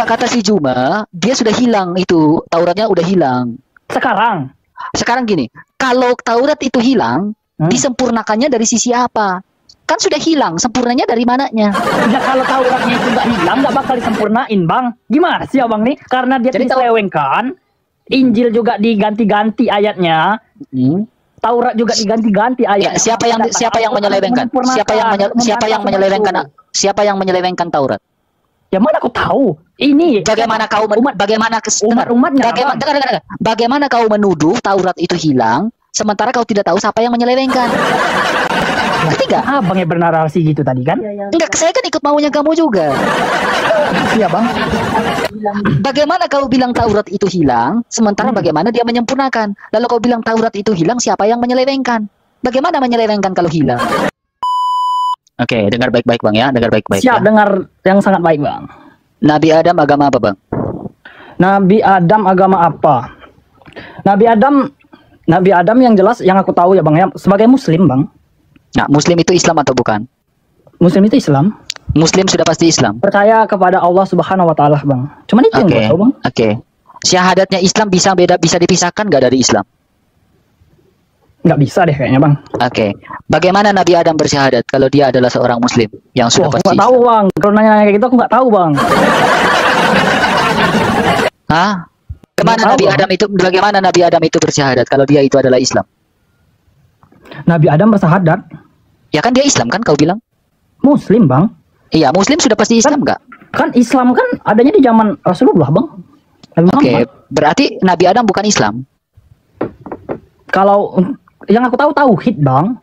kata si Juma, dia sudah hilang itu, Tauratnya udah hilang. Sekarang. Sekarang gini, kalau Taurat itu hilang, disempurnakannya dari sisi apa? Kan sudah hilang, sempurnanya dari mananya? Ya kalau Tauratnya itu nggak hilang, nggak bakal disempurnain, Bang. Gimana sih Abang nih? Karena dia diselewengkan, Injil juga diganti-ganti ayatnya. Taurat juga diganti-ganti ayatnya. Ya, siapa yang menyelewengkan? Siapa yang menyelewengkan Taurat? Ya mana kau tahu? Ini bagaimana kau umat-umatnya? Bagaimana kau menuduh Taurat itu hilang sementara kau tidak tahu siapa yang menyelewengkan? Ketiga, Abang yang bernarasi gitu tadi kan? Enggak, saya kan ikut maunya kamu juga. Iya, Bang. Bagaimana kau bilang Taurat itu hilang sementara bagaimana dia menyempurnakan? Lalu kau bilang Taurat itu hilang, siapa yang menyelewengkan? Bagaimana menyelewengkan kalau hilang? Oke, dengar baik-baik Bang ya, dengar baik-baik. Siap, ya. Dengar yang sangat baik Bang. Nabi Adam agama apa Bang? Nabi Adam agama apa? Nabi Adam yang jelas yang aku tahu ya Bang ya, sebagai Muslim Bang. Nah, Muslim itu Islam atau bukan? Muslim itu Islam. Muslim sudah pasti Islam. Percaya kepada Allah Subhanahu Wa Taala Bang. Cuman itu yang gue tahu Bang. Oke. Syahadatnya Islam bisa dipisahkan nggak dari Islam? Nggak bisa deh kayaknya Bang. Oke. Bagaimana Nabi Adam bersyahadat kalau dia adalah seorang Muslim yang sudah pasti? Aku nggak tahu Bang. Kalau nanya kayak gitu aku nggak tahu Bang. Hah? Bagaimana Nabi Adam itu bersyahadat kalau dia itu adalah Islam? Nabi Adam bersyahadat. Ya kan dia Islam kan kau bilang? Muslim Bang. Iya, Muslim sudah pasti Islam nggak? Kan Islam kan adanya di zaman Rasulullah Bang. Oke, berarti Nabi Adam bukan Islam. Kalau yang aku tahu tauhid Bang.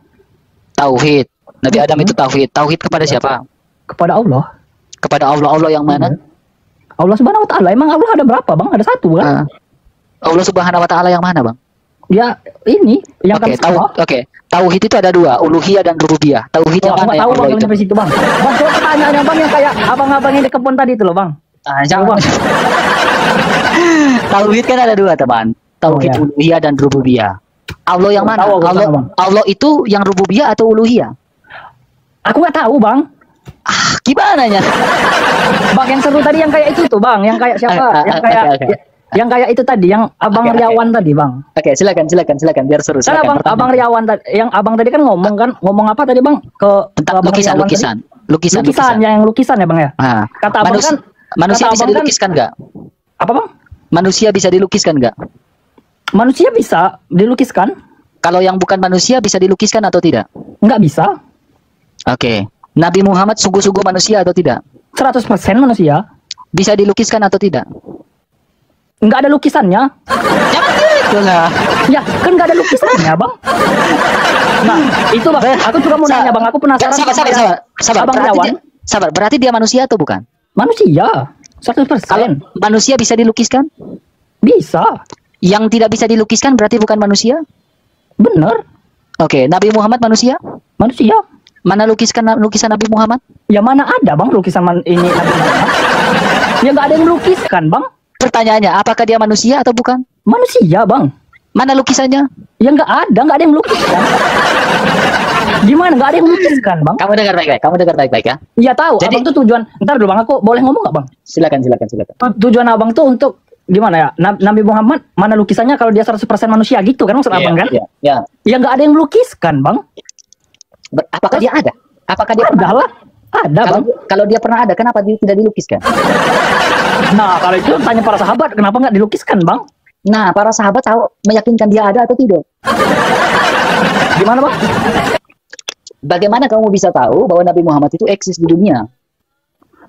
Tauhid. Nabi Adam itu tauhid. Tauhid kepada siapa? Kepada Allah. Kepada Allah. Allah yang mana? Allah Subhanahu Wa Taala. Emang Allah ada berapa Bang? Ada satu kan? Allah Subhanahu Wa Taala yang mana Bang? Ya ini yang Tauhid itu ada dua, uluhiyah dan rububiyah. Tauhid yang mana yang Allah itu? Situ, Bang. Bang, coba pertanyaannya Bang yang kayak abang-abang yang di kebun tadi itu loh Bang. Jangan Bang. Tauhid kan ada dua teman. Tauhid uluhiyah dan rububiyah. Allah yang mana? Allah itu yang rububiyah atau uluhiyah? Aku nggak tahu Bang. Gimana ya? Bang yang seru tadi yang kayak itu tuh Bang, yang kayak siapa? Yang kayak itu tadi, yang Abang Riawan tadi Bang. Oke, silakan biar seru. Silakan, Abang Riawan tadi, yang Abang tadi kan ngomong apa tadi Bang? Tentang lukisan yang lukisan ya Bang ya. Kata Abang kan manusia bisa dilukiskan nggak? Apa Bang? Manusia bisa dilukiskan nggak? Manusia bisa dilukiskan. Kalau yang bukan manusia bisa dilukiskan atau tidak? Nggak bisa. Oke. Nabi Muhammad sungguh-sungguh manusia atau tidak? 100% manusia. Bisa dilukiskan atau tidak? Nggak ada lukisannya. Ya, kan nggak ada lukisannya, Bang. Nah, itu Bang. Aku juga mau nanya, Bang. Aku penasaran. Sabar. Berarti dia manusia atau bukan? Manusia. 100%. Kalau manusia bisa dilukiskan? Bisa. Yang tidak bisa dilukiskan berarti bukan manusia? Bener. Oke, Nabi Muhammad manusia? Manusia. Mana lukisan Nabi Muhammad? Ya mana ada Bang lukisan ini Nabi Muhammad? Ya nggak ada yang melukiskan Bang. Pertanyaannya, apakah dia manusia atau bukan? Manusia Bang. Mana lukisannya? Ya nggak ada yang melukiskan. Gimana nggak ada yang melukiskan Bang? Kamu dengar baik-baik ya? Iya tahu. Jadi, Abang tuh tujuan. Ntar dulu Bang, aku boleh ngomong nggak Bang? Silakan. Tujuan Abang tuh untuk gimana ya? Nabi Muhammad mana lukisannya kalau dia 100% manusia gitu kan maksud Abang kan? Iya. Ya nggak ada yang melukiskan Bang. Apakah dia ada? Apakah dia pernah ada? Ada Bang. Kalau dia pernah ada, kenapa dia tidak dilukiskan? Nah, kalau itu tanya para sahabat, kenapa nggak dilukiskan Bang? Nah, para sahabat tahu meyakinkan dia ada atau tidak? Gimana Bang? Bagaimana kamu bisa tahu bahwa Nabi Muhammad itu eksis di dunia?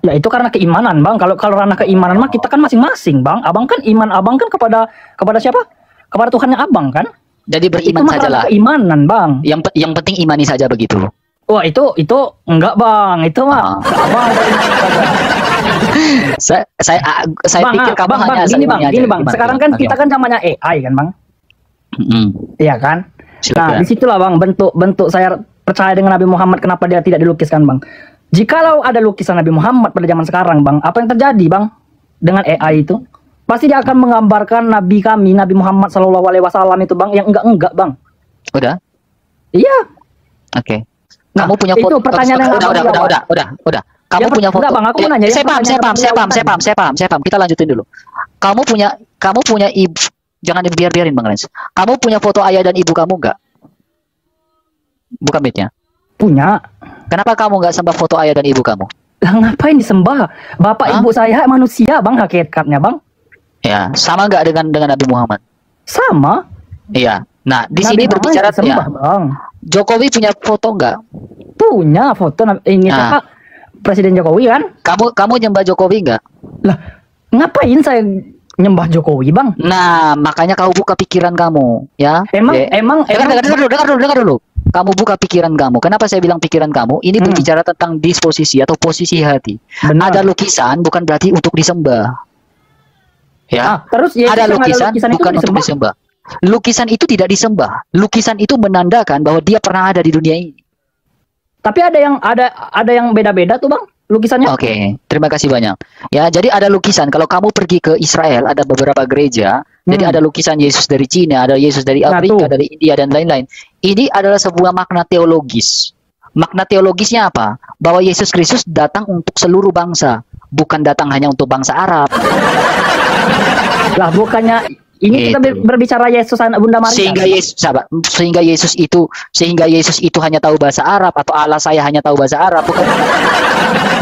Ya itu karena keimanan Bang. Kalau ranah keimanan mah kita kan masing-masing Bang. Abang kan iman Abang kan kepada siapa? Kepada Tuhannya Abang kan? Jadi beriman sajalah. Keimanan Bang. Yang penting imani saja begitu. Wah itu enggak Bang. Itu mah. Abang saya bang, pikir kamu hanya gini bang. Sekarang kan kita kan zamannya AI kan Bang. Iya kan? Nah disitulah Bang bentuk saya percaya dengan Nabi Muhammad kenapa dia tidak dilukiskan Bang. Jikalau ada lukisan Nabi Muhammad pada zaman sekarang Bang, apa yang terjadi Bang dengan AI itu? Pasti dia akan menggambarkan Nabi kami, Nabi Muhammad SAW itu Bang, yang enggak Bang. Udah? Iya. Oke. Nah, kamu punya foto? Itu pertanyaan yang udah. Kamu punya foto. Enggak, Bang, aku mau nanya. Saya paham. Kita lanjutin dulu. Kamu punya ibu. Jangan biarin Bang Rens. Kamu punya foto ayah dan ibu kamu enggak? Bukan mitnya. Punya. Kenapa kamu nggak sembah foto ayah dan ibu kamu? Lah ngapain disembah? Bapak ibu saya manusia, Bang, hakikatnya, Bang. Ya, sama nggak dengan Nabi Muhammad? Sama. Iya. Nah, di Nabi sini Muhammad berbicara disembah, ya. Bang. Jokowi punya foto nggak? Punya foto ini Pak Presiden Jokowi kan? Kamu nyembah Jokowi nggak? Lah, ngapain saya nyembah Jokowi, Bang? Nah, makanya kau buka pikiran kamu, ya. Emang dengar dulu. Kamu buka pikiran kamu. Kenapa saya bilang pikiran kamu? Ini berbicara tentang disposisi atau posisi hati. Benar. Ada lukisan bukan berarti untuk disembah. Ya. Terus ya, ada lukisan bukan untuk disembah. Lukisan itu tidak disembah. Lukisan itu menandakan bahwa dia pernah ada di dunia ini. Tapi ada yang beda-beda tuh, Bang, lukisannya. Oke, terima kasih banyak. Ya, jadi ada lukisan. Kalau kamu pergi ke Israel, ada beberapa gereja. Jadi ada lukisan Yesus dari Cina, ada Yesus dari Afrika, dari India dan lain-lain. Ini adalah sebuah makna teologis. Makna teologisnya apa? Bahwa Yesus Kristus datang untuk seluruh bangsa, bukan datang hanya untuk bangsa Arab. Lah, bukannya ini kita berbicara Yesus anak Bunda Maria. Sehingga Yesus itu hanya tahu bahasa Arab, atau Allah saya hanya tahu bahasa Arab, bukan?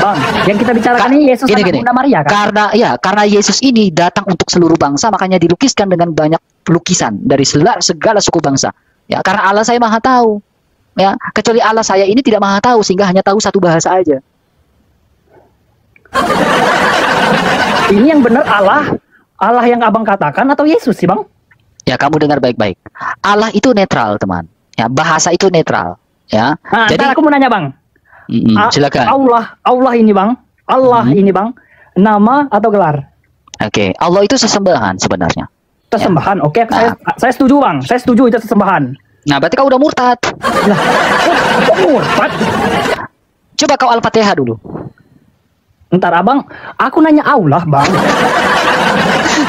Bang, yang kita bicarakan ini Yesus anak Bunda Maria kan? Karena Yesus ini datang untuk seluruh bangsa, makanya dilukiskan dengan banyak lukisan dari segala suku bangsa. Ya, karena Allah saya maha tahu. Ya, kecuali Allah saya ini tidak maha tahu, sehingga hanya tahu satu bahasa aja. Ini yang benar Allah yang abang katakan atau Yesus sih, Bang? Ya, kamu dengar baik-baik. Allah itu netral, teman. Ya, bahasa itu netral. Ya. Nah, jadi aku mau nanya, Bang. Silakan. Allah ini, Bang. Ini, Bang. Nama atau gelar? Oke, Allah itu sesembahan sebenarnya. Sesembahan. Ya. Oke, saya setuju, Bang. Saya setuju itu sesembahan. Nah, berarti kau udah murtad. Lah, kok murtad? Coba kau Al-Fatihah dulu. Ntar, Abang, aku nanya Allah, Bang.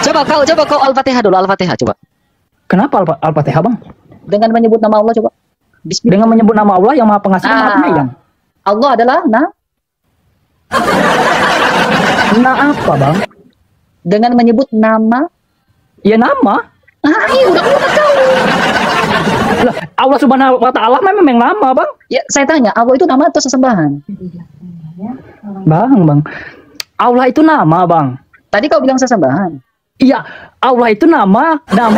Coba kau Al-Fatihah dulu, Al-Fatihah coba. Kenapa Al-Fatihah, Bang? Dengan menyebut nama Allah coba. Bismillah. Dengan menyebut nama Allah yang Maha Pengasih, Maha Penyayang. Allah adalah apa, Bang? Dengan menyebut nama. Ya, nama. Iya, udah tahu. Lah, Allah Subhanahu wa Ta'ala memang nama, Bang. Ya, saya tanya, Allah itu nama atau sesembahan? Bang. Allah itu nama, Bang. Tadi kau bilang sesembahan. Iya, Allah itu namanya Bang.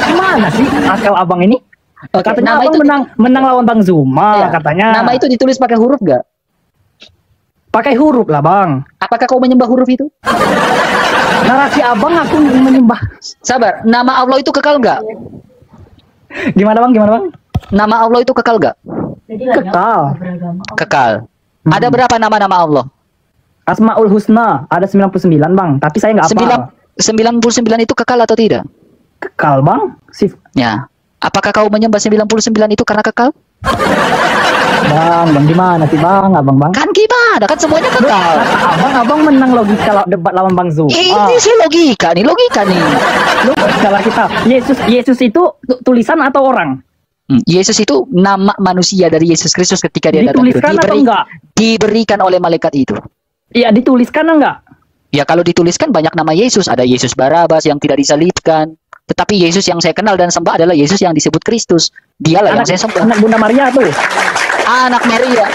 Gimana sih akal Abang ini? Katanya Abang itu menang lawan Bang Zuma, katanya. Nama itu ditulis pakai huruf gak? Pakai huruf lah, Bang. Apakah kau menyembah huruf itu? Narasi Abang aku menyembah. Sabar, nama Allah itu kekal gak? Gimana, Bang? Nama Allah itu kekal gak? Kekal. Ada berapa nama-nama Allah? Asmaul Husna ada 99, Bang, tapi saya nggak hafal. 99 itu kekal atau tidak? Kekal, Bang. Ya. Apakah kau menyembah 99 itu karena kekal? Bang, di mana sih, Bang? Bang. Kan gimana? Kan semuanya kekal. Abang menang logika debat lawan Bang Zul. Ini sih logika nih. Logika lah kita. Yesus itu tulisan atau orang? Yesus itu nama manusia dari Yesus Kristus ketika dia datang. Dituliskan atau enggak? Diberikan oleh malaikat itu. Iya, dituliskan enggak? Ya, kalau dituliskan banyak nama Yesus. Ada Yesus Barabas yang tidak disalibkan. Tetapi Yesus yang saya kenal dan sembah adalah Yesus yang disebut Kristus. Dialah yang saya sembah. Anak Bunda Maria tuh. Anak Maria.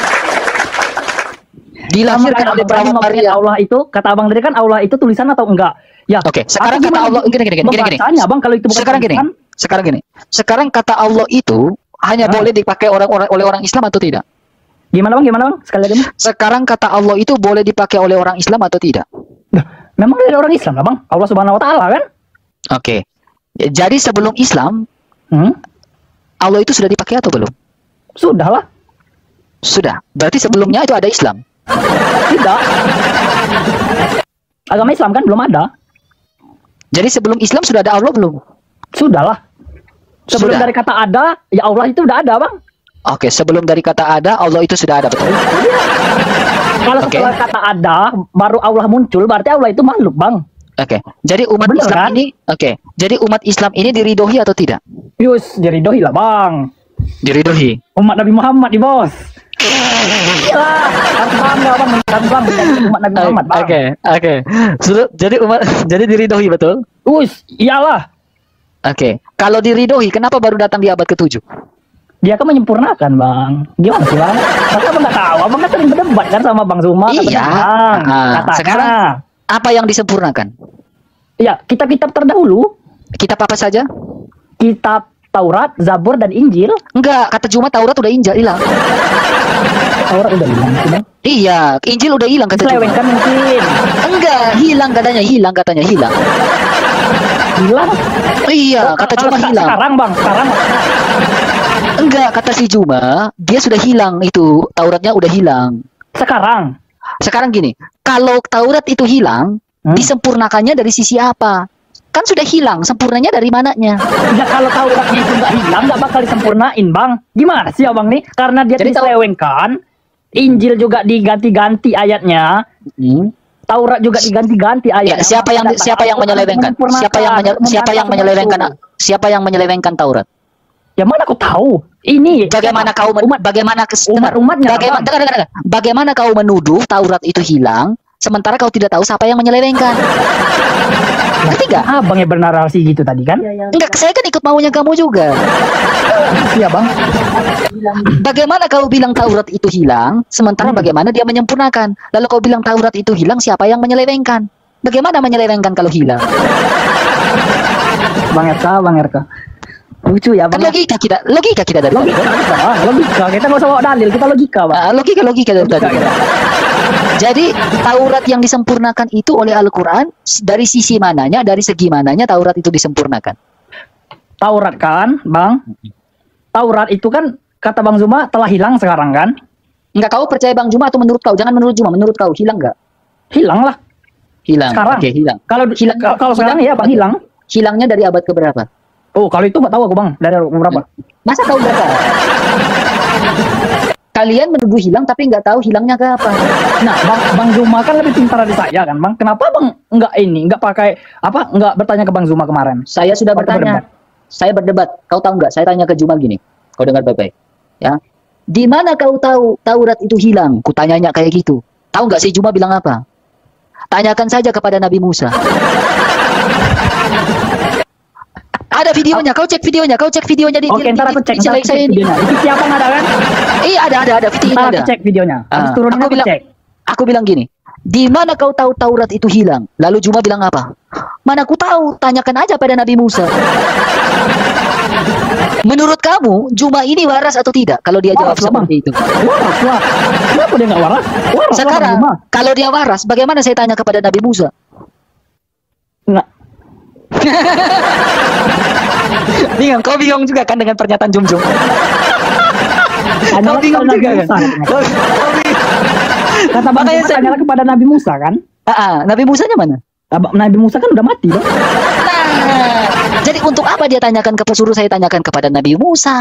Dilahirkan oleh perawan Maria. Allah itu, kata Abang tadi kan Allah itu tulisan atau enggak? Ya. Oke, sekarang kata Allah gini. Bang, kalau itu bukan sekarang gini. Sekarang kata Allah itu hanya boleh dipakai oleh orang Islam atau tidak? Gimana, Bang? Sekali lagi. Sekarang kata Allah itu boleh dipakai oleh orang Islam atau tidak? Memang dari orang Islam lah, Bang. Allah Subhanahu wa Ta'ala kan? Oke. Jadi sebelum Islam, Allah itu sudah dipakai atau belum? Sudah lah. Sudah. Berarti sebelumnya itu ada Islam? Tidak. Agama Islam kan belum ada. Jadi sebelum Islam sudah ada Allah belum? Sudah lah. Sebelum dari kata ada, ya Allah itu udah ada, Bang. Oke, sebelum dari kata ada, Allah itu sudah ada, betul? Kalau setelah kata ada, baru Allah muncul, berarti Allah itu makhluk, Bang. Oke, jadi umat Islam ini, jadi umat Islam ini diridhoi atau tidak? Yus, diridhoi lah, Bang. Diridhoi. Umat Nabi Muhammad di bos. Iyalah, harus bangga bang, menjadi umat Nabi Muhammad bang. Oke. Jadi jadi diridhoi betul? Iyalah. Oke. Kalau diridhoi, kenapa baru datang di abad ke-7? Dia kan menyempurnakan bang. Gimana sih bang? Maka abang nggak tahu, abang kan sering berdebat kan sama Bang Zuma. Iya. Sekarang apa yang disempurnakan? Ya, kitab-kitab terdahulu. Kitab apa saja? Kitab Taurat, Zabur, dan Injil. Enggak, kata Juma Taurat udah hilang. Taurat udah hilang, kan? Iya, Injil udah hilang kata Juma. Kan mungkin. Enggak, hilang katanya. Hilang. Iya, kata Juma hilang. Sekarang. Enggak, kata si Juma, dia sudah hilang itu, Tauratnya udah hilang. Sekarang gini, kalau Taurat itu hilang, disempurnakannya dari sisi apa? Kan sudah hilang, sempurnanya dari mananya? Ya kalau Tauratnya itu nggak hilang, nggak bakal disempurnain, bang. Gimana sih abang nih? Karena dia diselewengkan, Injil juga diganti-ganti ayatnya, Taurat juga diganti-ganti ayatnya. Ya, siapa yang menyelewengkan? Siapa yang menyelewengkan Taurat? Ya mana kau tahu? Ini bagaimana kau umat-umatnya? Bagaimana kau menuduh Taurat itu hilang, sementara kau tidak tahu siapa yang menyelewengkan? Ngerti gak? Abang yang bernarasi gitu tadi kan? Enggak, saya kan ikut maunya kamu juga. Iya bang. Bagaimana kau bilang Taurat itu hilang, sementara bagaimana dia menyempurnakan? Lalu kau bilang Taurat itu hilang, siapa yang menyelewengkan? Bagaimana menyelewengkan kalau hilang? Bang RK. Lucu ya bang. Kan logika kita dari logika. Kita nggak usah bawa dalil, kita logika bang. Logika dari tadi. Jadi Taurat yang disempurnakan itu oleh Al-Quran dari sisi mananya, dari segi mananya Taurat itu disempurnakan? Taurat kan bang, Taurat itu kan kata Bang Zuma telah hilang sekarang kan? Enggak, kau percaya Bang Zuma atau menurut kau? Jangan menurut Zuma, menurut kau hilang nggak? Hilang lah. Hilang. Sekarang. Oke, hilang. Kalau sekarang ya bang hilang. Hilangnya dari abad keberapa? Oh kalau itu nggak tahu aku bang, dari berapa? Masa tahu berapa? Kalian menuduh hilang tapi nggak tahu hilangnya ke apa. Nah, Bang Zuma kan lebih pintar dari saya kan, Bang. Kenapa Bang nggak bertanya ke Bang Zuma kemarin? Saya sudah bertanya. Saya berdebat. Kau tahu nggak? Saya tanya ke Zuma gini. Kau dengar baik-baik. Ya. Di mana kau tahu Taurat itu hilang? Kutanyanya kayak gitu. Tahu nggak si Zuma bilang apa? Tanyakan saja kepada Nabi Musa. Ada videonya, kau cek videonya di. Oke, ntar aku cek videonya. Itu siapa nggak ada kan? Iya ada videonya. Aku cek videonya. Aku bilang gini, di mana kau tahu Taurat itu hilang? Lalu Juma bilang apa? Mana aku tahu, tanyakan aja pada Nabi Musa. Menurut kamu, Juma ini waras atau tidak? Kalau dia jawab seperti itu. Waras. Kenapa dia nggak waras? Sekarang, kalau dia waras, bagaimana saya tanya kepada Nabi Musa? Nggak. Kau bingung juga kan dengan pernyataan Jum. Kau bingung juga kan? Kata makanya saya tanya kepada Nabi Musa kan? Nabi Musanya mana? Nabi Musa kan udah mati, Bang. Jadi untuk apa dia tanyakan suruh saya tanyakan kepada Nabi Musa?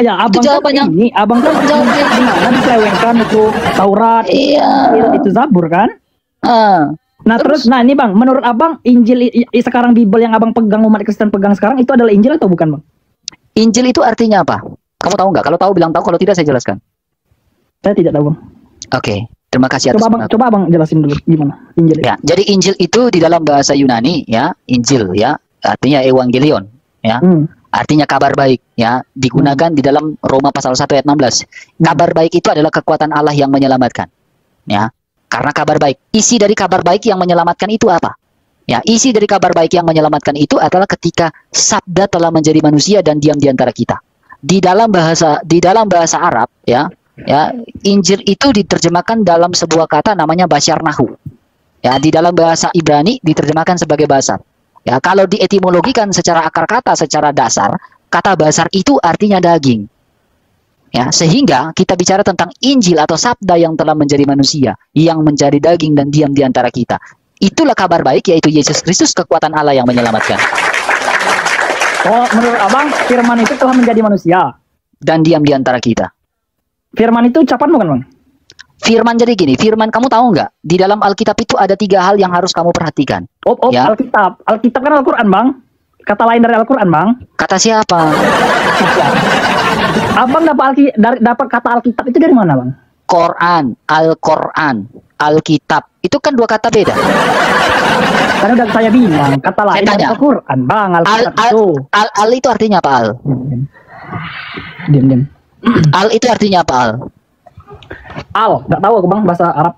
Ya, abang itu jawabannya. Abang kan jawabnya gimana diselewengkan itu Taurat, itu Zabur kan? Nah terus, ini Bang, menurut Abang Injil sekarang Bible yang Abang pegang, umat Kristen pegang sekarang itu adalah Injil atau bukan Bang? Injil itu artinya apa? Kamu tahu nggak? Kalau tahu bilang tahu, kalau tidak saya jelaskan. Saya tidak tahu Bang. Oke, terima kasih atas coba Abang jelasin dulu gimana Injil. Ya, jadi Injil itu di dalam bahasa Yunani ya, Injil ya, artinya Evangelion ya. Artinya kabar baik ya, digunakan di dalam Roma pasal 1 ayat 16. Kabar baik itu adalah kekuatan Allah yang menyelamatkan. Ya. Karena kabar baik, isi dari kabar baik yang menyelamatkan itu apa? Ya, isi dari kabar baik yang menyelamatkan itu adalah ketika sabda telah menjadi manusia dan diam di antara kita. Di dalam bahasa Arab ya, Injil itu diterjemahkan dalam sebuah kata namanya basyarnahu. Ya, di dalam bahasa Ibrani diterjemahkan sebagai basar. Ya, kalau dietimologikan secara akar kata, secara dasar, kata basar itu artinya daging. Ya, sehingga kita bicara tentang Injil atau sabda yang telah menjadi manusia, yang menjadi daging dan diam di antara kita. Itulah kabar baik, yaitu Yesus Kristus, kekuatan Allah yang menyelamatkan. Oh, menurut Abang, firman itu telah menjadi manusia dan diam di antara kita. Firman itu ucapan bukan Bang? Firman jadi gini, firman kamu tahu nggak? Di dalam Alkitab itu ada 3 hal yang harus kamu perhatikan. Ya? Alkitab kan Al-Quran Bang. Kata lain dari Al-Quran Bang. Kata siapa? Abang dapat kata Alkitab itu dari mana Bang? Al-Quran, Alkitab. Itu kan dua kata beda. Kan udah saya bilang, kata lain Al-Quran, Bang, Alkitab itu. Al itu artinya apa, Al? Diam. Al itu artinya apa, Al? Al, nggak tahu aku Bang, bahasa Arab.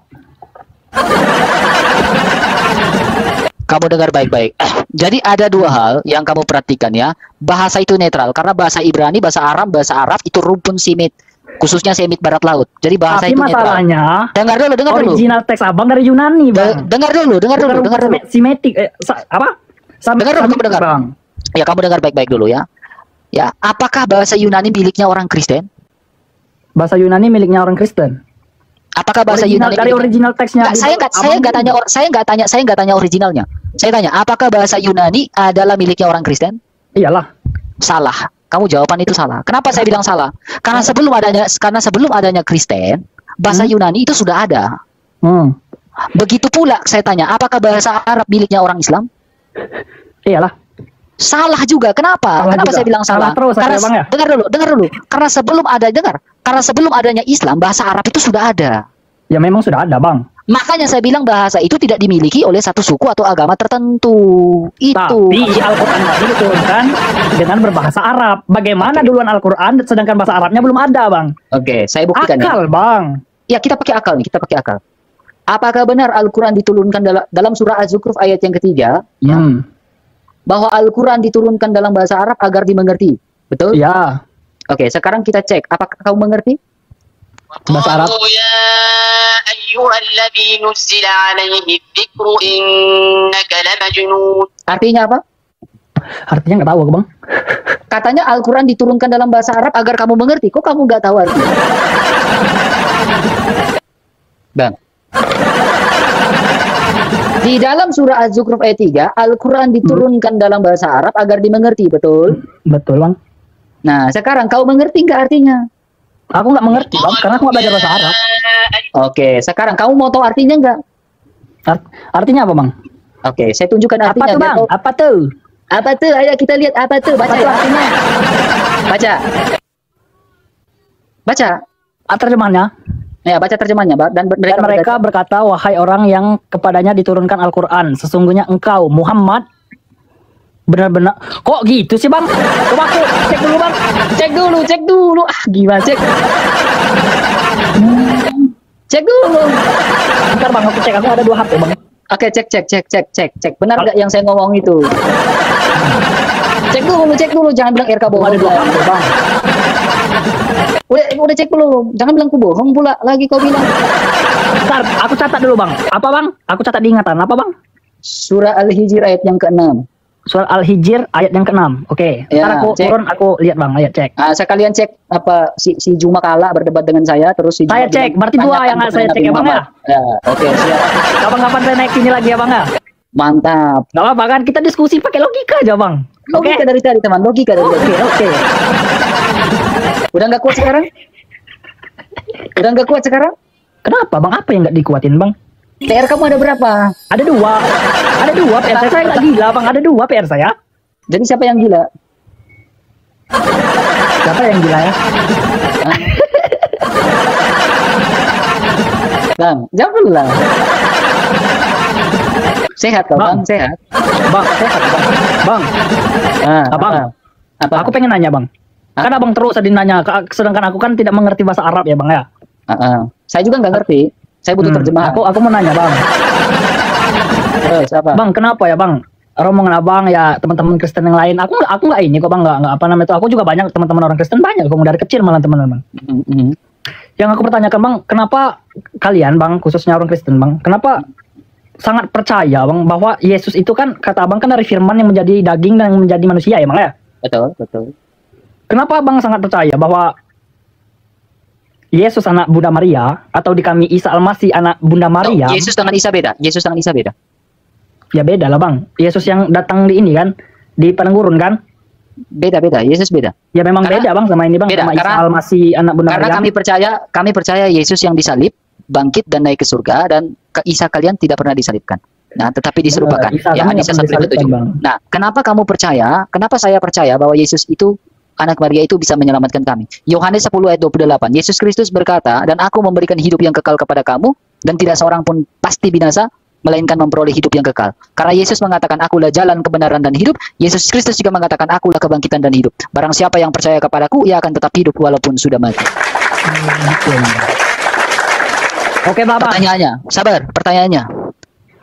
Kamu dengar baik-baik. Jadi ada dua hal yang kamu perhatikan ya. Bahasa itu netral karena bahasa Ibrani, bahasa Arab itu rumpun Semit, khususnya Semit Barat Laut. Jadi bahasa tapi itu netral. Masalahnya, dengar dulu. Original teks Abang dari Yunani, Bang. Dengar dulu. Simetik apa? Dengar dulu, kamu dengar. Bang. Ya, kamu dengar baik-baik dulu ya. Ya, apakah bahasa Yunani miliknya orang Kristen? Bahasa Yunani miliknya orang Kristen. Apakah bahasa Yunani dari original teksnya? Saya nggak tanya originalnya. Saya tanya, apakah bahasa Yunani adalah miliknya orang Kristen? Iyalah. Salah. Kamu jawaban itu salah. Kenapa saya bilang salah? Karena sebelum adanya Kristen, bahasa Yunani itu sudah ada. Begitu pula saya tanya, apakah bahasa Arab miliknya orang Islam? Iyalah. Salah juga. Kenapa? Kenapa saya bilang salah? Terus, karena bang, ya? dengar dulu. Karena sebelum adanya Islam, bahasa Arab itu sudah ada. Ya memang sudah ada, Bang. Makanya saya bilang bahasa itu tidak dimiliki oleh satu suku atau agama tertentu. Itu. Tapi Al-Quran tadi diturunkan dengan berbahasa Arab. Bagaimana duluan Al-Quran sedangkan bahasa Arabnya belum ada, Bang? Oke, saya buktikan. Akal, Bang. Ya, kita pakai akal nih, Apakah benar Al-Quran diturunkan dalam surah Az-Zukhruf ayat yang ketiga? Bahwa Al-Quran diturunkan dalam bahasa Arab agar dimengerti. Betul? Ya. Oke, sekarang kita cek. Apakah kamu mengerti? Bahasa Arab. Artinya apa? Artinya nggak tahu aku, Bang. Katanya Al-Quran diturunkan dalam bahasa Arab agar kamu mengerti. Kok kamu nggak tahu artinya? Bang. Di dalam surah Az-Zukhruf ayat 3, Al-Quran diturunkan dalam bahasa Arab agar dimengerti, betul? Betul, Bang. Nah, sekarang kau mengerti nggak artinya? Aku nggak mengerti, Bang, karena aku nggak belajar bahasa Arab. Oke, sekarang kamu mau tahu artinya nggak? Artinya apa, Bang? Oke, saya tunjukkan artinya. Apa tuh, Bang? Apa tuh? Apa tuh? Ayo kita lihat apa tuh. Baca ya. Artinya. Baca. Terjemahannya. Ya, baca terjemahannya, dan mereka berkata, wahai orang yang kepadanya diturunkan Al-Quran, sesungguhnya engkau, Muhammad, benar-benar, kok gitu sih, Bang? Coba aku cek dulu, Bang. Cek dulu. Gimana cek? Cek dulu. Bentar, Bang, aku cek. Aku ada 2 HP, Bang. Oke, cek. Benar nggak yang saya ngomong itu? Cek dulu. Jangan bilang RK bohong. Ada 2 HP, Bang. Udah cek belum? Jangan bilang ku bohong pula lagi kau bilang. Bentar, aku catat dulu, Bang. Apa, Bang? Aku catat di ingatan. Apa, Bang? Surah Al-Hijr ayat yang ke-6. Surah Al-Hijr ayat yang ke-6. Oke. Ya, ntar aku turun, aku lihat, Bang. Lihat, cek. Sekalian cek apa si Juma kalah berdebat dengan saya, terus si saya cek. Berarti 2 yang saya cek ya, Bang, ya? Ya, oke, siap. Kapan-kapan saya naik sini lagi ya, Bang, ya? Mantap. Gak apa-apa kan, kita diskusi pakai logika aja, Bang. Logika dari tadi, teman. Logika dari tadi. Oke. Udah nggak kuat sekarang? Kenapa, Bang? Apa yang nggak dikuatin, Bang? PR kamu ada berapa? Ada 2 PR saya nggak gila, Bang. Ada 2 PR saya. Jadi siapa yang gila? Siapa yang gila ya? Bang, jawab dulu lah. Sehat kau, Bang? Sehat. Bang, sehat, Bang. Bang. Apa? Aku pengen nanya, Bang. Kan Abang terus tadi nanya, sedangkan aku kan tidak mengerti bahasa Arab ya, Bang, ya? Saya juga nggak ngerti. Saya butuh terjemahan. Aku mau nanya, Bang. Terus apa? Bang, kenapa ya, Bang? Rombongan Abang ya teman-teman Kristen yang lain. Aku nggak ini kok, Bang, nggak apa namanya itu. Aku juga banyak teman-teman orang Kristen, banyak kok dari kecil malah teman-teman. Yang aku pertanyakan, Bang, kenapa kalian, Bang, khususnya orang Kristen, Bang, kenapa sangat percaya, Bang, bahwa Yesus itu kan kata Abang kan dari firman yang menjadi daging dan yang menjadi manusia ya, Bang, ya? Betul. Kenapa Bang sangat percaya bahwa Yesus anak Bunda Maria atau di kami Isa Al-Masih anak Bunda Maria? Yesus dengan Isa beda. Ya beda lah, Bang. Yesus yang datang di ini kan, di padang gurun kan? Beda. Yesus beda. Ya memang beda, Bang, sama ini, Bang, sama Isa Al-Masih anak Bunda Maria. Karena kami percaya Yesus yang disalib, bangkit dan naik ke surga, dan Isa kalian tidak pernah disalibkan. Nah, tetapi diserupakan. Ya, Isa 1:7. Nah, kenapa kamu percaya? Kenapa saya percaya bahwa Yesus itu anak Maria itu bisa menyelamatkan kami. Yohanes 10 ayat 28. Yesus Kristus berkata, dan aku memberikan hidup yang kekal kepada kamu, dan tidak seorang pun pasti binasa, melainkan memperoleh hidup yang kekal. Karena Yesus mengatakan, akulah jalan, kebenaran, dan hidup. Yesus Kristus juga mengatakan, akulah kebangkitan dan hidup. Barang siapa yang percaya kepadaku, ia akan tetap hidup walaupun sudah mati. Oke, Bapak. Pertanyaannya, sabar, pertanyaannya.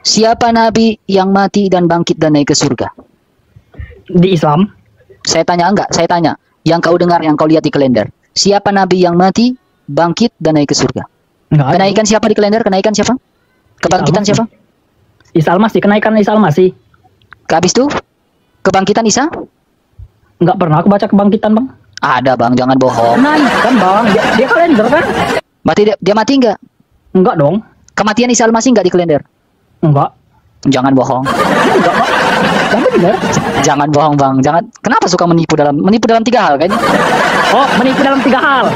Siapa nabi yang mati dan bangkit dan naik ke surga? Di Islam? Saya tanya enggak, saya tanya. Yang kau dengar, yang kau lihat di kalender. Siapa nabi yang mati, bangkit, dan naik ke surga? Enggak. Kenaikan siapa di kalender? Kenaikan siapa? Kebangkitan siapa? Isa Al-Masih, kenaikan Isa Al-Masih. Habis itu, kebangkitan Isa? Enggak pernah aku baca kebangkitan, Bang. Ada, Bang, jangan bohong. Kenaikan, Bang. Dia kalender kan? Mati dia mati enggak? Enggak dong. Kematian Isa Al-Masih enggak di kalender? Enggak. Jangan bohong. Enggak, Bang. Jangan bohong, Bang. Jangan. Kenapa suka menipu dalam 3 hal kan? Oh, menipu dalam 3 hal.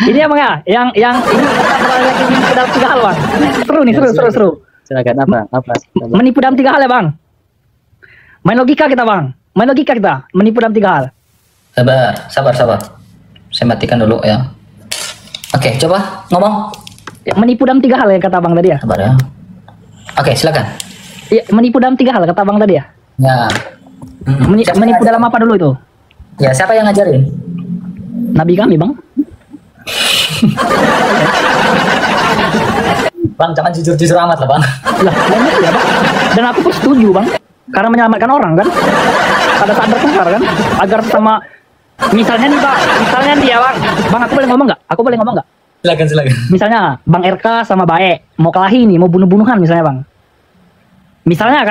Ini ya, Bang ya? Yang ini menipu dalam 3 hal, Bang. Seru nih, seru. Silakan, apa? Menipu dalam 3 hal ya, Bang. Main logika kita, Bang. Menipu dalam 3 hal. Sabar. Saya matikan dulu ya. Oke, coba ngomong. Ya, menipu dalam 3 hal ya kata Bang tadi ya. Sabar ya. Oke, silakan. Ya, menipu dalam 3 hal kata Bang tadi ya. Ya. Menipu dalam apa dulu itu? Ya, siapa yang ngajarin? Nabi kami, Bang. Bang, jangan jujur amat lah, Bang. Lah, ya, Bang. Dan aku pun setuju, Bang. Karena menyelamatkan orang kan. Pada saat bertengkar kan, agar sama misalnya nih, Bang. Misalnya dia, Bang. Bang, aku boleh ngomong nggak? Silakan. Misalnya Bang RK sama Bae mau kelahi nih, mau bunuh-bunuhan misalnya, Bang. Misalnya.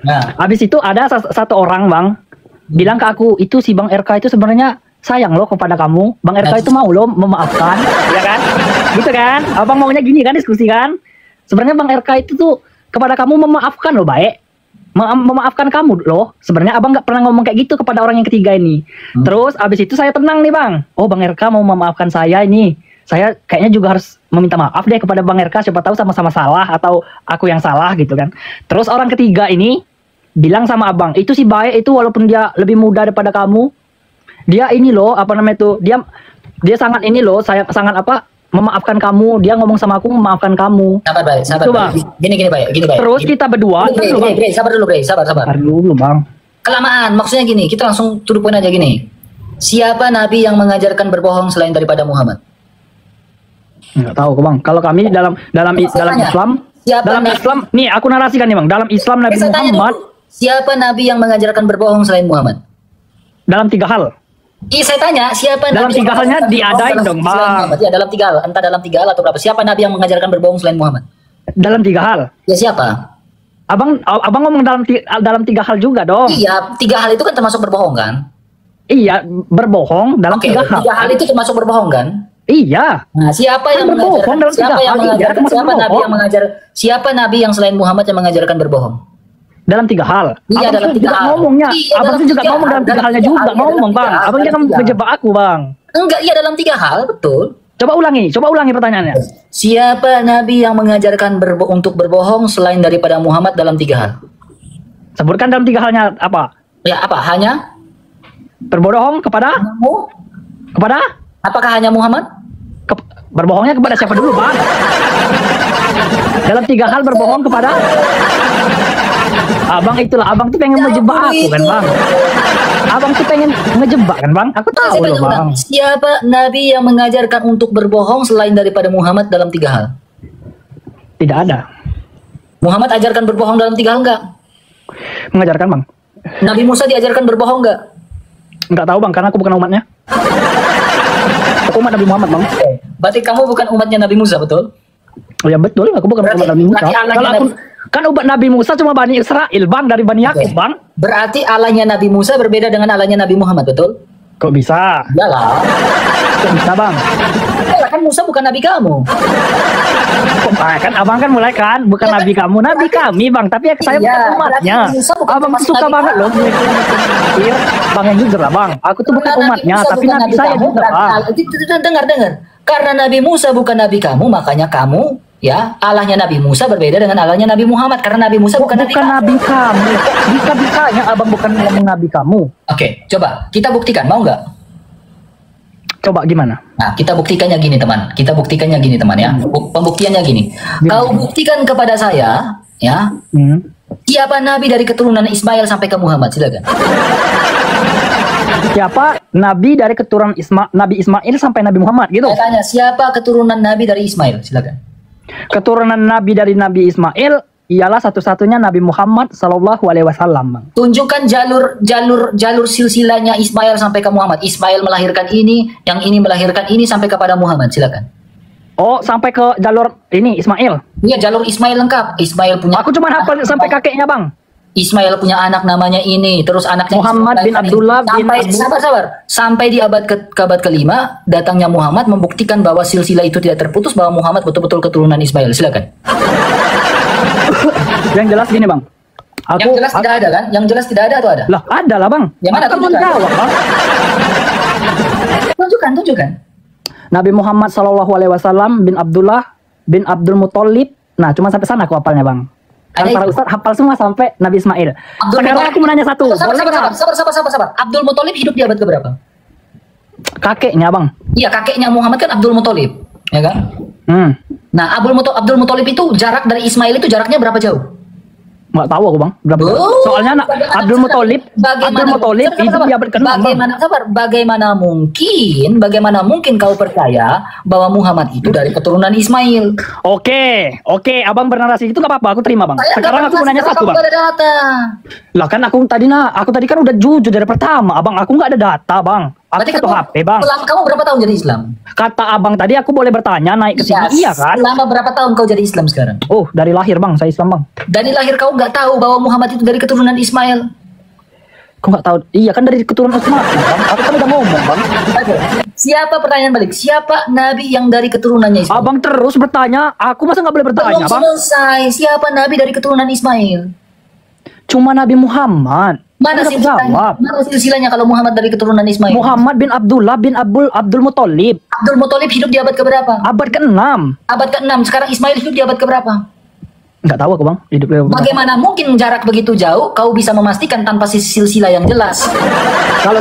Nah. Habis itu ada satu orang, Bang, bilang ke aku, itu si Bang RK itu sebenarnya sayang loh kepada kamu. Bang RK itu mau loh memaafkan, ya kan? Gitu kan? Abang maunya gini kan, diskusi kan? Sebenarnya Bang RK itu tuh kepada kamu memaafkan loh, Bae. Memaafkan kamu loh. Sebenarnya abang nggak pernah ngomong kayak gitu kepada orang yang ketiga ini. Terus abis itu saya tenang nih, Bang. Oh, Bang RK mau memaafkan saya ini. Saya kayaknya juga harus meminta maaf deh kepada Bang RK. Siapa tahu sama-sama salah atau aku yang salah gitu kan. Terus orang ketiga ini bilang sama abang, itu si Bae itu walaupun dia lebih muda daripada kamu, dia ini loh, apa namanya itu, dia sangat ini loh, saya sangat memaafkan kamu. Dia ngomong sama aku memaafkan kamu. Sabar, Bang. Gini, Bang. Terus kita berdua. Sabar dulu, Bang. Kelamaan, maksudnya gini, kita langsung to the point aja gini. Siapa nabi yang mengajarkan berbohong selain daripada Muhammad? Nggak tahu, Bang. Kalau kami dalam Islam, nih aku narasikan nih, Bang. Dalam Islam Nabi Muhammad, siapa nabi yang mengajarkan berbohong selain Muhammad? Dalam 3 hal. Saya tanya, siapa dalam nabi 3 halnya diadain dong, Bang. Ya, dalam 3 hal, entah dalam 3 hal atau berapa. Siapa nabi yang mengajarkan berbohong selain Muhammad? Dalam 3 hal. Ya, siapa? Abang ngomong dalam 3 hal juga dong. Iya, 3 hal itu kan termasuk berbohong kan? Iya, berbohong dalam 3 hal. 3 hal itu termasuk berbohong kan? Iya. Nah, siapa yang mengajarkan? Siapa nabi yang selain Muhammad yang mengajarkan berbohong? Dalam 3 hal. Iya, dalam 3 hal. Ngomongnya. Abang juga ngomong dalam 3 halnya juga ngomong, Bang. Abang jangan menjebak aku, Bang. Enggak, iya dalam 3 hal, betul. Coba ulangi pertanyaannya. Siapa nabi yang mengajarkan untuk berbohong selain daripada Muhammad dalam 3 hal? Sebutkan dalam 3 halnya apa? Ya, apa? Hanya berbohong kepada? Kepada? Apakah hanya Muhammad? Berbohongnya kepada siapa dulu, Bang? Dalam 3 hal berbohong kepada? Abang tuh pengen ngejebak aku kan, Bang. Abang tuh pengen ngejebak kan, Bang. Aku tahu loh, Bang. Siapa nabi yang mengajarkan untuk berbohong selain daripada Muhammad dalam 3 hal? Tidak ada. Muhammad ajarkan berbohong dalam 3 hal enggak? Mengajarkan, Bang. Nabi Musa diajarkan berbohong enggak? Enggak tahu, Bang, karena aku bukan umatnya. Aku umat Nabi Muhammad, Bang. Berarti kamu bukan umatnya Nabi Musa, betul? Oh ya betul, aku bukan umat Nabi Musa. Kalau aku kan umat Nabi Musa cuma Bani Israel, Bang, dari Bani Yakub, Bang. Berarti Allahnya Nabi Musa berbeda dengan Allahnya Nabi Muhammad, betul? Kok bisa? Iyalah. Kok bisa, Bang? Iyalah, kan Musa bukan nabi kamu. Kok kan abang kan mulai kan bukan ya, nabi kamu, nabi kami, Bang. Tapi ya saya bukan umatnya. Abang suka banget loh. Bang yang jujur lah, Bang. Aku tuh bukan umatnya, tapi nabi saya juga, Bang. Dengar. Karena Nabi Musa bukan nabi kamu, makanya kamu Ya, Allahnya Nabi Musa berbeda dengan Allahnya Nabi Muhammad karena Nabi Musa bukan nabi kamu. Bisa-bisanya abang bukan ngomong nabi kamu. Oke, coba kita buktikan, mau nggak? Coba gimana? Nah, kita buktikannya gini teman. Ya. Pembuktiannya gini. Kau buktikan kepada saya, ya. Siapa nabi dari keturunan Ismail sampai ke Muhammad? Silakan. Siapa nabi dari keturunan Nabi Ismail sampai Nabi Muhammad gitu? Saya tanya, siapa keturunan nabi dari Ismail? Silakan. Keturunan nabi dari Nabi Ismail ialah satu-satunya Nabi Muhammad Sallallahu Alaihi Wasallam, Bang. Tunjukkan jalur silsilahnya Ismail sampai ke Muhammad. Ismail melahirkan ini, yang ini melahirkan ini sampai kepada Muhammad. Silakan. Oh, sampai ke jalur ini Ismail. Iya, jalur Ismail lengkap. Ismail punya. Aku cuma hafal sampai kakeknya, Bang. Ismail punya anak namanya ini, terus anaknya Muhammad bin Abdullah bin sabar. Sampai di abad kelima datangnya Muhammad membuktikan bahwa silsilah itu tidak terputus, bahwa Muhammad betul-betul keturunan Ismail. Silakan. Yang jelas gini, Bang. Yang jelas tidak ada kan? Yang jelas tidak ada atau ada? Lah, ada lah, Bang. Yang mana? Jawab, Bang. Tunjukkan. Nabi Muhammad Sallallahu Alaihi Wasallam bin Abdullah bin Abdul Muthalib. Nah, cuma sampai sana aku hafalnya, Bang. Kan para ustaz hafal semua sampai Nabi Ismail. Sekarang aku menanya satu. Sabar. Abdul Muthalib hidup di abad keberapa? Kakeknya, Bang. Iya, kakeknya Muhammad kan Abdul Muthalib, ya kan? Nah, Abdul Muthalib itu jarak dari Ismail itu jaraknya berapa jauh? Nggak tahu aku, Bang. Berapa? Soalnya Abdul Muthalib itu di abad ke-6. Bagaimana mungkin kau percaya bahwa Muhammad itu dari keturunan Ismail? Oke, Abang bernarasi itu nggak apa-apa, aku terima, Bang. Sekarang aku menanya satu, Bang. Lah kan aku tadi kan udah jujur dari pertama, Abang. Aku nggak ada data, Bang. Aku satu HP, Bang. Kamu berapa tahun jadi Islam? Kata Abang tadi aku boleh bertanya naik ke sini, iya kan? Selama berapa tahun kau jadi Islam sekarang? Oh, dari lahir, Bang. Saya Islam, Bang. Dari lahir kau nggak tahu bahwa Muhammad itu dari keturunan Ismail? Kau nggak tahu? Iya kan dari keturunan Ismail, Bang. Aku kan udah ngomong, Bang. Siapa pertanyaan balik? Siapa nabi yang dari keturunannya Ismail? Abang terus bertanya, aku masa nggak boleh bertanya, Bang? Selesai. Siapa nabi dari keturunan Ismail? Cuma Nabi Muhammad. Mana silsilahnya kalau Muhammad dari keturunan Ismail? Muhammad bin Abdullah bin Abdul Muthalib. Abdul Muthalib hidup di abad keberapa? Abad ke-6. Abad ke-6. Sekarang Ismail hidup di abad keberapa? Nggak tahu aku, Bang. Hidup di abad Bagaimana mungkin jarak begitu jauh kau bisa memastikan tanpa silsilah yang jelas? Kalau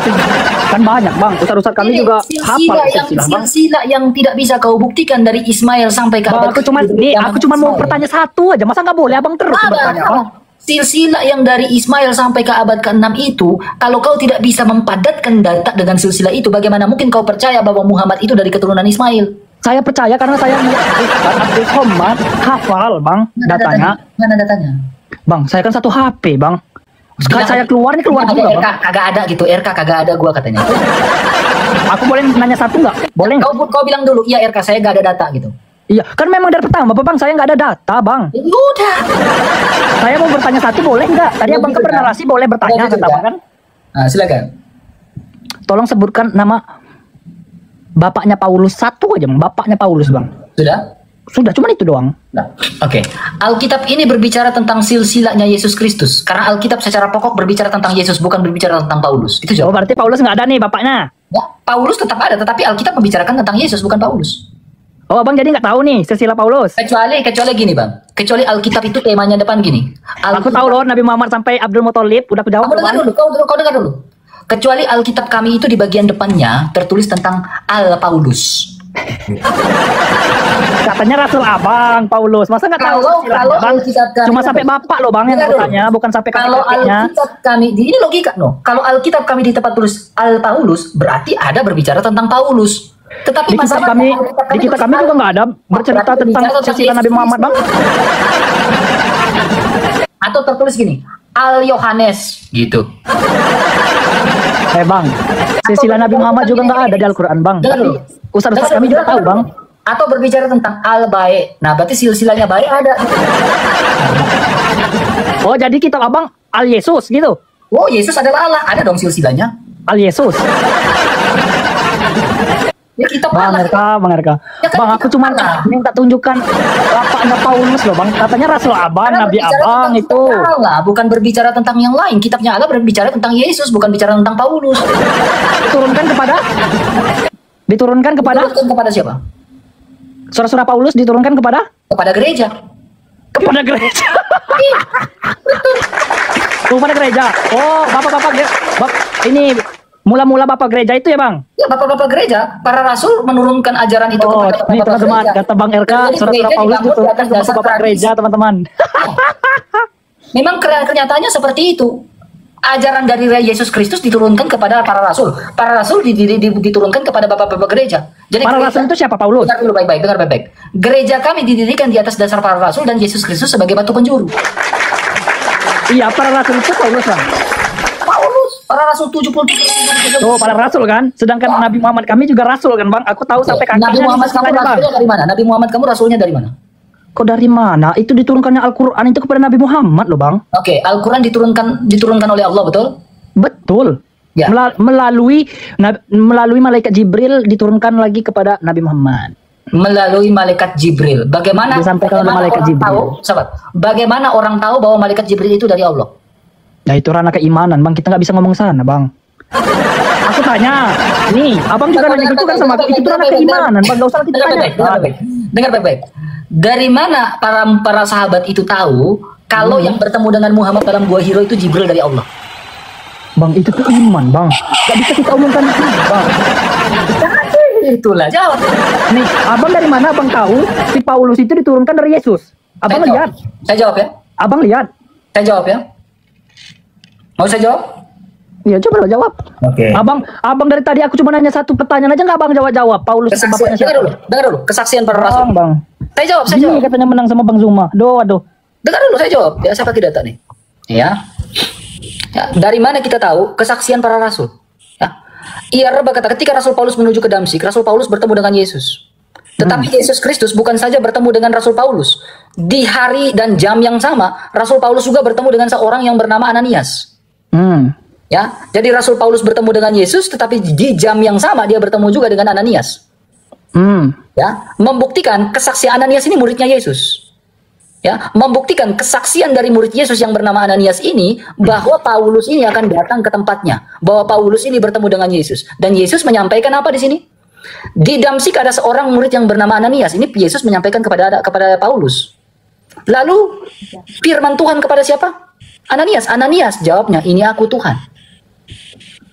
kan banyak, Bang. Ustaz-ustaz kami juga hafal silsilah yang tidak bisa kau buktikan dari Ismail sampai ke abad Aku cuma mau bertanya satu aja. Masa nggak boleh Abang terus bertanya, Bang? Silsilah yang dari Ismail sampai ke abad ke-6 itu, kalau kau tidak bisa mempadatkan data dengan silsilah itu, bagaimana mungkin kau percaya bahwa Muhammad itu dari keturunan Ismail? Saya percaya karena saya lihat Abdul Somad hafal, Bang, datanya. Mana datanya? Bang, saya kan satu HP, Bang. Sekali saya keluar juga, RK, Bang. kagak ada gitu, RK kagak ada gua katanya. Aku boleh nanya satu nggak? Boleh nggak? Kau bilang dulu, iya RK saya nggak ada data gitu. Iya, kan memang dari pertama, Bang, saya nggak ada data, Bang. Ya udah. Saya mau bertanya satu, boleh nggak? Tadi Abang bernarasi boleh bertanya, kata Abang kan? Nah, silakan. Tolong sebutkan nama bapaknya Paulus satu aja, Bang. Bapaknya Paulus, Bang. Sudah, cuma itu doang. Nah, oke. Alkitab ini berbicara tentang silsilahnya Yesus Kristus. Karena Alkitab secara pokok berbicara tentang Yesus, bukan berbicara tentang Paulus. Itu jawab. Oh, berarti Paulus nggak ada nih bapaknya? Ya, Paulus tetap ada, tetapi Alkitab membicarakan tentang Yesus, bukan Paulus. Oh, Abang jadi nggak tahu nih silsilah Paulus? Kecuali gini, Bang. Kecuali Alkitab itu temanya depan gini. Aku tahu loh, Nabi Muhammad sampai Abdul Muthalib. Udah aku jawab. Kau dengar dulu. Kecuali Alkitab kami itu di bagian depannya tertulis tentang Paulus. Katanya Rasul Abang Paulus. Masa nggak tahu? Kalau Alkitab kami cuma sampai bapak loh, Bang, yang bertanya, bukan sampai kalau Alkitab kami ini logika no. Kalau Alkitab kami di tempat tulis Paulus, berarti ada berbicara tentang Paulus. Tetapi di kitab kami juga nggak ada bercerita tentang silsilah Nabi Muhammad, Bang. Atau tertulis gini, Al Yohanes gitu. Bang, silsilah Nabi Muhammad juga nggak ada di Al-Quran, Bang. Ustaz-ustaz kami juga tahu, Bang. Atau berbicara tentang Al Bae. Nah, berarti silsilahnya Bae ada. Oh, jadi kitab Abang Al Yesus gitu. Oh, Yesus adalah Allah. Ada dong silsilahnya. Al Yesus. Ya, kita Bang RK. Ya, kan Bang, aku cuma minta tunjukkan bapaknya Paulus loh, Bang. Katanya Rasul Abang, Nabi Abang itu. Allah, bukan berbicara tentang yang lain. Kitabnya Allah berbicara tentang Yesus, bukan bicara tentang Paulus. Diturunkan kepada siapa? Surah-surah Paulus diturunkan kepada gereja. Kepada gereja. Kepada gereja. Oh, bapak-bapak ini mula-mula bapak gereja itu ya, Bang? Ya, bapak-bapak gereja. Para rasul menurunkan ajaran itu kepada ini teman-teman, kata Bang RK, surah-surah Paulus diturunkan kepada bapak gereja, teman-teman. Memang kenyataannya seperti itu. Ajaran dari Yesus Kristus diturunkan kepada para rasul. Para rasul diturunkan kepada bapak-bapak gereja. Jadi para rasul itu siapa, Paulus? Dengar dulu baik-baik, dengar baik-baik. Gereja kami didirikan di atas dasar para rasul dan Yesus Kristus sebagai batu penjuru. Iya, para rasul itu Paulus, Bang. Paulus, para rasul 70. Oh, para rasul kan? Sedangkan Nabi Muhammad kami juga rasul kan, Bang? Aku tahu sampai kakinya. Nabi Muhammad kamu rasulnya dari mana? Nabi Muhammad kamu rasulnya dari mana? Kok dari mana? Itu diturunkannya Al-Quran itu kepada Nabi Muhammad loh, Bang. Oke, Al-Quran diturunkan oleh Allah, betul? Betul. Ya. Melalui malaikat Jibril diturunkan lagi kepada Nabi Muhammad. Melalui malaikat Jibril. Bagaimana? Disampaikan oleh malaikat Jibril. Tahu, sahabat, bagaimana orang tahu bahwa malaikat Jibril itu dari Allah? Ya itu ranah keimanan, Bang. Kita nggak bisa ngomong sana, Bang. Aku tanya, nih, abang juga nanya gitu kan sama aku. Itu ranah keimanan, Bang. Gak usah kita tanya. Dengar baik-baik. Dari mana para sahabat itu tahu kalau yang bertemu dengan Muhammad dalam Gua Hiro itu Jibril dari Allah? Bang, itu tuh iman, Bang. Gak bisa kita omongkan itu, Bang. Itulah jawab. Nih, abang dari mana abang tahu si Paulus itu diturunkan dari Yesus? Abang lihat. Saya jawab ya. Abang lihat. Saya jawab ya. Mau saya jawab? Iya, coba jawab. Oke. Abang dari tadi aku cuma nanya satu pertanyaan aja nggak abang jawab. Paulus itu bapaknya siapa? Dengar dulu. Kesaksian para rasul. Bang. Saya jawab. Katanya menang sama Bang Zuma. Aduh. Dengar dulu, saya jawab. Ya, saya pakai data nih. Ya. Dari mana kita tahu kesaksian para rasul? Ya. Ia berkata ketika Rasul Paulus menuju ke Damsik, Rasul Paulus bertemu dengan Yesus. Tetapi Yesus Kristus bukan saja bertemu dengan Rasul Paulus. Di hari dan jam yang sama, Rasul Paulus juga bertemu dengan seorang yang bernama Ananias. Ya, jadi Rasul Paulus bertemu dengan Yesus, tetapi di jam yang sama dia bertemu juga dengan Ananias. Ya, membuktikan kesaksian Ananias ini muridnya Yesus. Ya, membuktikan kesaksian dari murid Yesus yang bernama Ananias ini bahwa Paulus ini akan datang ke tempatnya, bahwa Paulus ini bertemu dengan Yesus, dan Yesus menyampaikan apa di sini? Di Damsik ada seorang murid yang bernama Ananias. Ini Yesus menyampaikan kepada Paulus. Lalu firman Tuhan kepada siapa? Ananias, jawabnya, ini aku Tuhan.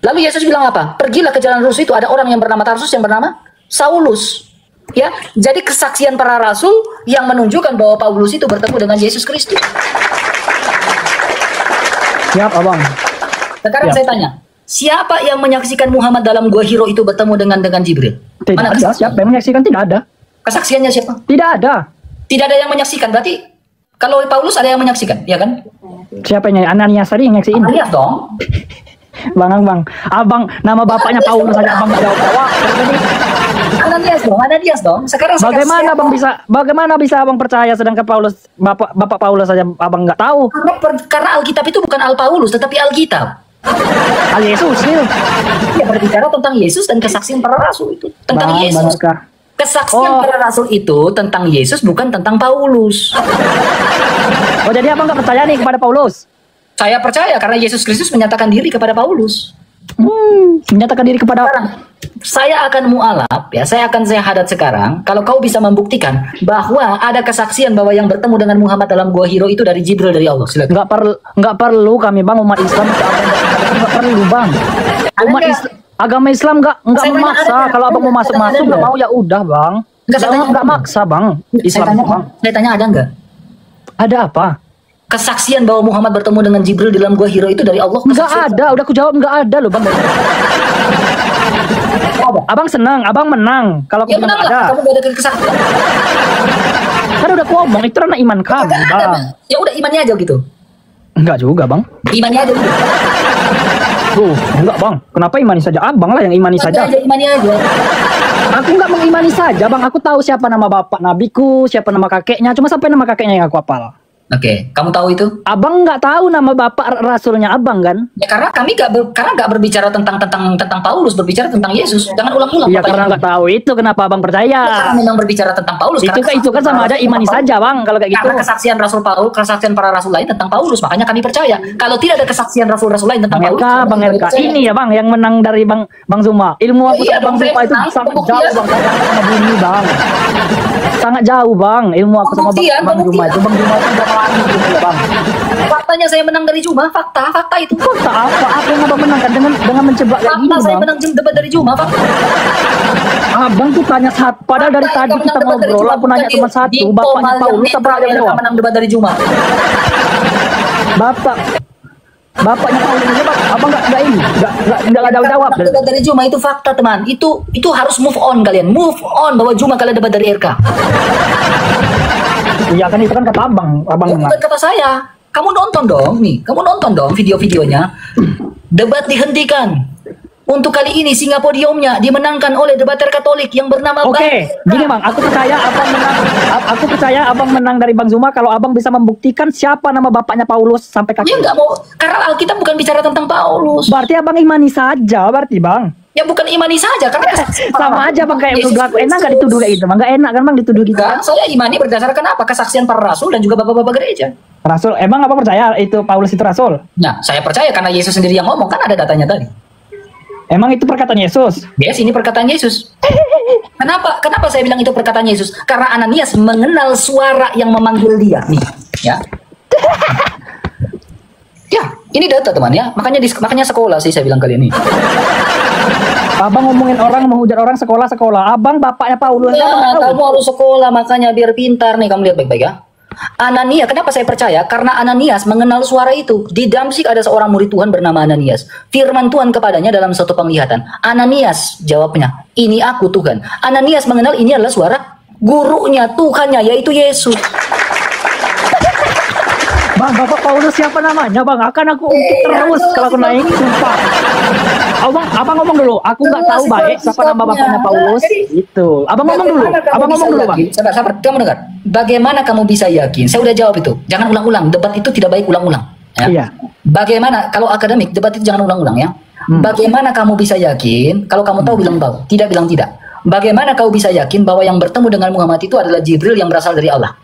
Lalu Yesus bilang apa? Pergilah ke jalan lurus itu, ada orang yang bernama Tarsus yang bernama Saulus. Ya, jadi kesaksian para rasul yang menunjukkan bahwa Paulus itu bertemu dengan Yesus Kristus. Siap, abang. Sekarang saya tanya, siapa yang menyaksikan Muhammad dalam Gua Hiro itu bertemu dengan Jibril? Tidak ada. Siapa yang menyaksikan? Tidak ada. Kesaksiannya siapa? Tidak ada. Tidak ada yang menyaksikan. Berarti kalau Paulus ada yang menyaksikan, ya kan? Siapa yang Ananias tadi yang nyaksiin? Ananias dong. Bang, abang nama bapaknya Paulus saja abang jawab. Ananias dong. Sekarang bagaimana bisa abang percaya sedangkan bapak Paulus saja abang nggak tahu? Karena Alkitab itu bukan Al Paulus tetapi Alkitab. Al Yesus. Dia berbicara tentang Yesus dan kesaksian para rasul itu tentang Yesus. Kesaksian para rasul itu tentang Yesus bukan tentang Paulus. Oh, jadi abang nggak percaya nih kepada Paulus? Saya percaya karena Yesus Kristus menyatakan diri kepada Paulus. Menyatakan diri kepada orang. Saya akan mu'alaf, ya. Saya hadat sekarang. Kalau kau bisa membuktikan bahwa ada kesaksian bahwa yang bertemu dengan Muhammad dalam Gua Hiro itu dari Jibril dari Allah. Silakan. Nggak perlu kami bang umat Islam. Nggak perlu bang. Agama Islam nggak memaksa. Kalau abang mau masuk nggak mau ya udah bang. Nggak maksa bang. Islam bang. Saya tanya ada nggak? Ada apa? Kesaksian bahwa Muhammad bertemu dengan Jibril dalam Gua Hiro itu dari Allah? Nggak ada, udah aku jawab nggak ada loh bang. Abang senang, abang menang. Kalau ya menang lah, kamu gak ada kesaksian. Kan udah aku ngomong, itu karena iman kamu bang. Ya udah imannya aja gitu. Enggak juga bang. Imannya aja gitu. Enggak bang. Kenapa imani saja? Abang lah yang imani saja. Imannya aja. Aku nggak mengimani saja bang. Aku tahu siapa nama bapak nabiku, siapa nama kakeknya. Cuma sampai nama kakeknya yang aku hafal. Oke, kamu tahu itu? Abang nggak tahu nama bapak rasulnya abang kan? Ya karena kami nggak berbicara tentang Paulus, berbicara tentang Yesus. Jangan ulang-ulang. Iya karena nggak tahu itu kenapa abang percaya? Ya, karena memang berbicara tentang Paulus. Itu kan sama aja imani saja bang kalau kayak gitu. Karena kesaksian Rasul Paulus, kesaksian para rasul lain tentang Paulus, makanya kami percaya. Kalau tidak ada kesaksian rasul-rasul lain tentang Paulus, Bang RK, ini ya bang yang menang dari bang Zuma. Ilmu aku Bang Zuma itu sangat jauh bang sama bumi bang. sangat jauh bang. Ilmu aku sama Bang Juma itu. Bang Juma itu udah malam gitu bang. Faktanya saya menang dari Juma, fakta itu. Fakta apa yang abang menangkan dengan mencoba kayak gini bang? Saya menang debat dari Juma, fakta. Abang tuh tanya satu, padahal dari tadi kita ngobrol, aku nanya cuma satu, bapaknya Paulus apa yang jawab? Menang debat dari Juma. Bapaknya Paulus ini abang nggak ada jawab. Debat dari Juma itu fakta teman. Itu harus move on kalian, move on bahwa Juma kalian debat dari RK. Iya kan itu kan kata abang bukan kata saya. Kamu nonton dong video-videonya. Debat dihentikan. Untuk kali ini singa podiumnya dimenangkan oleh debater Katolik yang bernama Oke, gini bang, aku percaya abang menang dari Bang Zuma kalau abang bisa membuktikan siapa nama bapaknya Paulus sampai kaki. Ya nggak mau, karena Alkitab bukan bicara tentang Paulus. Berarti abang imani saja, berarti bang. Ya bukan imani saja, karena sama aja bang kayak udah aku enak gak dituduh kayak gitu, bang nggak enak kan bang dituduh gitu. Kan saya imani berdasarkan apa? Kesaksian para rasul dan juga bapak-bapak gereja. Rasul, emang apa percaya itu Paulus itu rasul? Nah, saya percaya karena Yesus sendiri yang ngomong, kan ada datanya tadi. Emang itu perkataan Yesus? Yes, ini perkataan Yesus. Kenapa saya bilang itu perkataan Yesus? Karena Ananias mengenal suara yang memanggil dia. Nih, ya. Ya, ini data teman ya. Makanya sekolah sih saya bilang kalian ini. Abang ngomongin orang, menghujat orang sekolah. Abang bapaknya Paulus. Ya, kamu harus sekolah makanya biar pintar nih. Kamu lihat baik-baik ya. Ananias, kenapa saya percaya? Karena Ananias mengenal suara itu. Di Damsyik ada seorang murid Tuhan bernama Ananias. Firman Tuhan kepadanya dalam suatu penglihatan. Ananias, jawabnya, ini aku Tuhan. Ananias mengenal ini adalah suara gurunya, Tuhannya, yaitu Yesus. Bang, Bapak Paulus siapa namanya bang? Akan aku ungkit terus kalau aku naik, sumpah. Abang ngomong dulu, aku nggak tahu baik siapa nama bapaknya Paulus. Itu. Abang ngomong dulu bang. Sabar, kamu dengar. Bagaimana kamu bisa yakin? Saya udah jawab itu. Jangan ulang-ulang. Debat itu tidak baik ulang-ulang. Ya? Iya. Bagaimana kalau akademik debat itu jangan ulang-ulang ya? Bagaimana kamu bisa yakin? Kalau kamu tahu bilang tahu, tidak bilang tidak. Bagaimana kau bisa yakin bahwa yang bertemu dengan Muhammad itu adalah Jibril yang berasal dari Allah?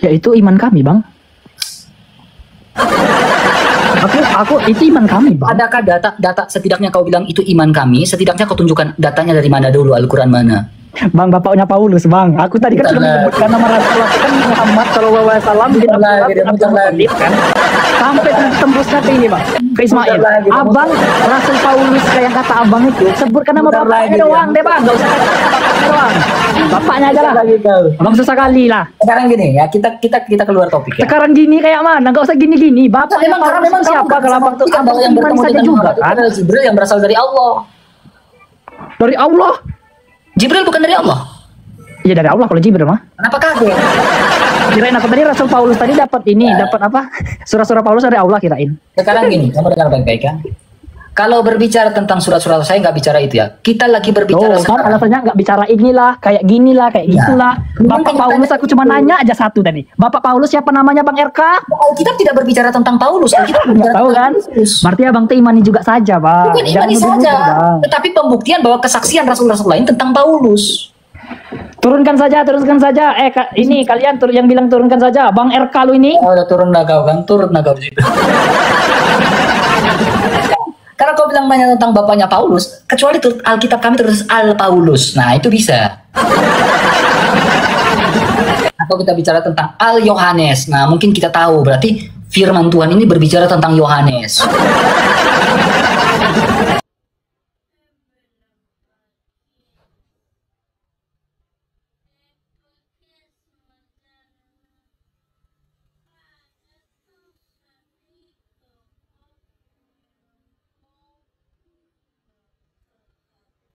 Ya itu iman kami bang. Aku itu iman kami bang. Adakah data setidaknya kau bilang itu iman kami? Setidaknya kau tunjukkan datanya dari mana dulu, Al-Quran mana? Bang, bapaknya Paulus bang. Aku tadi kan sudah menyebutkan nama Rasulullah kan Muhammad SAW bin Abdul Muttalib kan. Sampai tembusnya ke ini bang, ke Ismail. Abang Rasul Paulus kayak kata abang itu sebutkan nama bapaknya doang deh bang. Gak usah kata bapaknya doang. Bapaknya aja lah. Abang susah kali lah. Sekarang gini ya, kita keluar topik ya. Sekarang gini kayak mana? Gak usah gini-gini. Bapaknya memang siapa kalau abang tuh abang yang bertemu saja juga kan? Ada Jibril yang berasal dari Allah. Dari Allah? Jibril bukan dari Allah? Iya dari Allah kalau Jibril mah. Kenapa kaget? Kirain aku tadi Rasul Paulus tadi dapat ini, dapat apa? Surah-surah Paulus dari Allah kirain. Sekarang gini, kamu dengar baik-baik kan? Kalau berbicara tentang surat-surat saya nggak bicara itu ya. Kita lagi berbicara kan alasannya nggak bicara inilah, kayak ginilah, kayak gitulah. Bapak Paulus aku cuma nanya aja satu tadi. Bapak Paulus siapa namanya Bang RK? Kita tidak berbicara tentang Paulus. Kita berbicara tahu kan? Berarti abang tuh imani juga saja, Bang. Bukan imani saja, tetapi pembuktian bahwa kesaksian rasul-rasul lain tentang Paulus. Turunkan saja. Ini kalian yang bilang turunkan saja. Bang RK lu ini. Oh, udah turun lah kau kan, turun lah kau situ. Karena kau bilang banyak tentang bapaknya Paulus, kecuali Alkitab kami terus Al Paulus. Nah, itu bisa. Atau kita bicara tentang Al Yohanes. Nah, mungkin kita tahu berarti firman Tuhan ini berbicara tentang Yohanes.